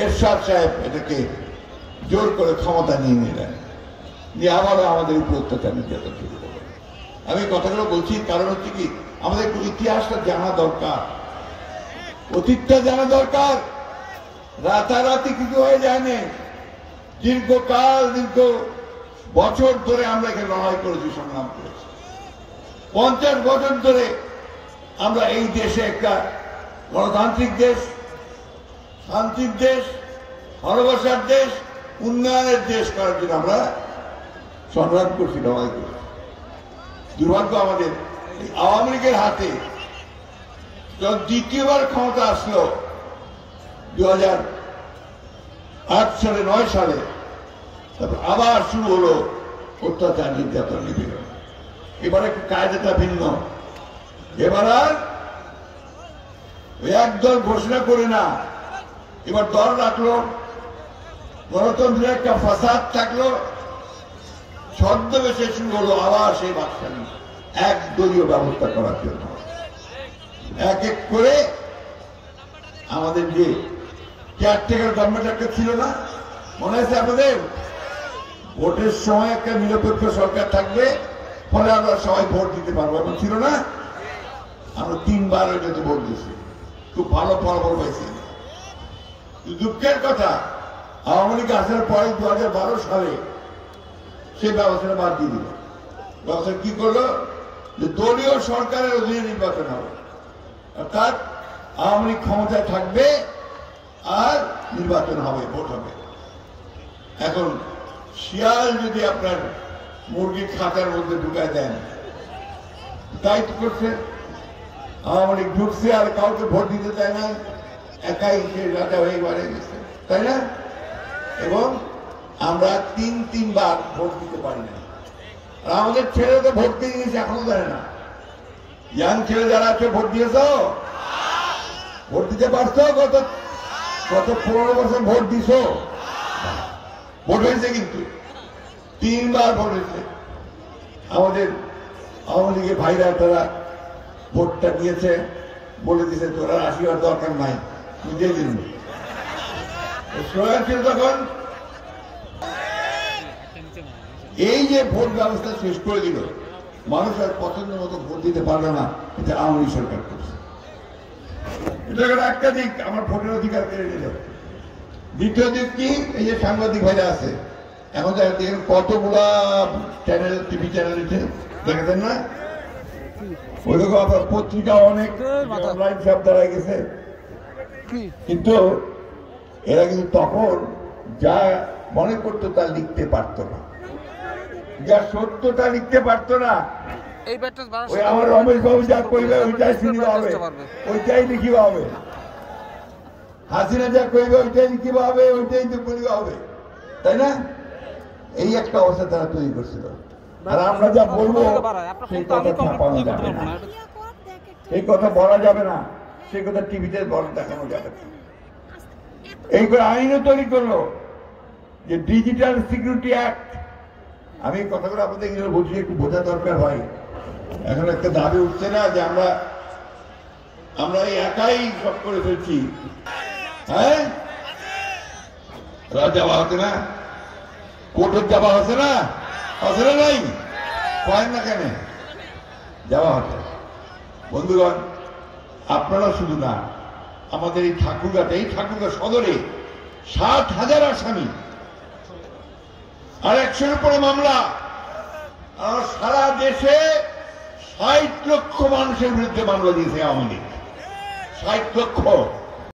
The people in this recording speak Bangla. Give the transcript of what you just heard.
এরশাদ সাহেব এটাকে জোর করে ক্ষমতা নিয়ে নিলেন, নিয়ে আবারও আমাদের উপর অত্যাচার নির্যাতন শুরু করলেন। আমি কথাগুলো বলছি কারণ হচ্ছে কি, আমাদের একটু ইতিহাসটা জানা দরকার, অতীতটা জানা দরকার। রাতারাতি কিছু হয়ে যায়নি, দীর্ঘকাল দীর্ঘ বছর ধরে আমরা এখানে লড়াই করেছি, সংগ্রাম করেছি। 50 বছর ধরে আমরা এই দেশে একটা গণতান্ত্রিক দেশ, শান্তির দেশ, ভালোবাসার দেশ, উন্নয়নের দেশ করার জন্য আমরা সংগ্রাম করছি, লড়াই করছি। দুর্ভাগ্য আমাদের আওয়ামী লীগের হাতে যখন দ্বিতীয়বার ক্ষমতা আসলো 2008 সালে 9 সালে, তারপর আবার শুরু হলো অত্যাচার নির্যাতন নিপীড়ন। এবার একটু কায়দাটা ভিন্ন। এবার আর একদল ঘোষণা করে না, এবার দল রাখলো, গণতন্ত্রের একটা ফাসাদ থাকলো, ছদ্মবেশে শুরু হলো আবার সেই বাকশালী এক দলীয় ব্যবস্থা করার জন্য। এক এক করে আমাদের যে কেয়ারটেকার গভর্নমেন্ট একটা ছিল না, মনে আছে আপনাদের? ভোটের সময় একটা নিরপেক্ষ সরকার থাকবে, ফলে আমরা সবাই ভোট দিতে পারবো, এমন ছিল না? আমরা 3 বার ওইটাতে ভোট দিয়েছি, খুব ভালো ফলাফল পাইছি। দুঃখের কথা, আওয়ামী লীগ আসার পরে 2012 সালে সেই ব্যবস্থাটা বাদ দিয়ে দিল। ব্যবস্থা কি করলো, যে দলীয় সরকারের অধীনে নির্বাচন হবে, অর্থাৎ আওয়ামী লীগ ক্ষমতায় থাকবে আর নির্বাচন হবে, ভোট হবে। এখন শিয়াল যদি আপনার মুরগির খাঁচার মধ্যে ঢুকায় দেন, তাই তো করছে। আওয়ামী লীগ ঢুকছে আর কাউকে ভোট দিতে চায় না, একাই সে রাজা হয়ে বাড়ে গেছে, তাই না? এবং আমরা 3 বার ভোট দিতে পারি না। আর আমাদের ছেলে তো ভোট দিয়ে গেছে, এখনো জানে না। ইয়াং ছেলে যারা আছে, ভোট দিয়েছ? ভোট দিতে পারছো? গত 15 বছর ভোট দিছ? ভোট হয়েছে, কিন্তু 3 বার ভোট হয়েছে। আমাদের আওয়ামী লীগের ভাইরা তারা ভোটটা দিয়েছে, বলে দিয়েছে তোরা আসিবার দরকার নাই, বুঝিয়ে দিন। স্লোগান ছিল তখন, এই যে ভোট ব্যবস্থা শেষ করে দিল, মানুষ আর পছন্দ মতো ভোট দিতে পারলো না, এটা আওয়ামী লীগ সরকার করছে। এটা একটা দিক, আমার ভোটের অধিকার কেড়ে নিল। দ্বিতীয় দিক কি, এই যে সাংবাদিক ভাইরা আছে, এখন দেখেন কতগুলা চ্যানেল, টিভি চ্যানেল দেখেছেন না? ওইরকম আপনার পত্রিকা অনেক অনলাইন সব দাঁড়ায় গেছে, কিন্তু এরা কিন্তু তখন যা মনে করতো তা লিখতে পারতো না, যা সত্যটা লিখতে পারতো না। ওই আমার রমেশ বাবু যা কইবে ওইটাই শুনিবা হবে, ওইটাই লিখিবা হবে। হাসিনা যা কইবে ওইটাই লিখিবা হবে, ওইটাই তো বলিবা হবে, তাই না? এই একটা অবস্থা তারা তৈরি করছিল। আর আমরা যা বলবো সেই কথা ছাপানো যাবে না, এই কথা বলা যাবে না, সেই কথা টিভিতে দেখানো যাবে না। এই করে আইনও তৈরি করলো যে ডিজিটাল সিকিউরিটি অ্যাক্ট। আমি কথাগুলো আপনাদের বলছি, একটু বোঝা দরকার হয়। এখন একটা দাবি উঠছে না যে আমরা একাই সব করে ফেলছি। হ্যাঁ, যাওয়া হচ্ছে না, কোর্টের যাওয়া হচ্ছে না, আছে না? নাই, কয়েন না কেন যাওয়া হচ্ছে। বন্ধুগণ, আপনারা শুধু না, আমাদের এই ঠাকুরগাঁ সদরে 60,000 আসামি আর 100-এর উপরে মামলা। আর সারা দেশে 60 লক্ষ মানুষের বিরুদ্ধে মামলা দিয়েছে আওয়ামী লীগ, 60 লক্ষ।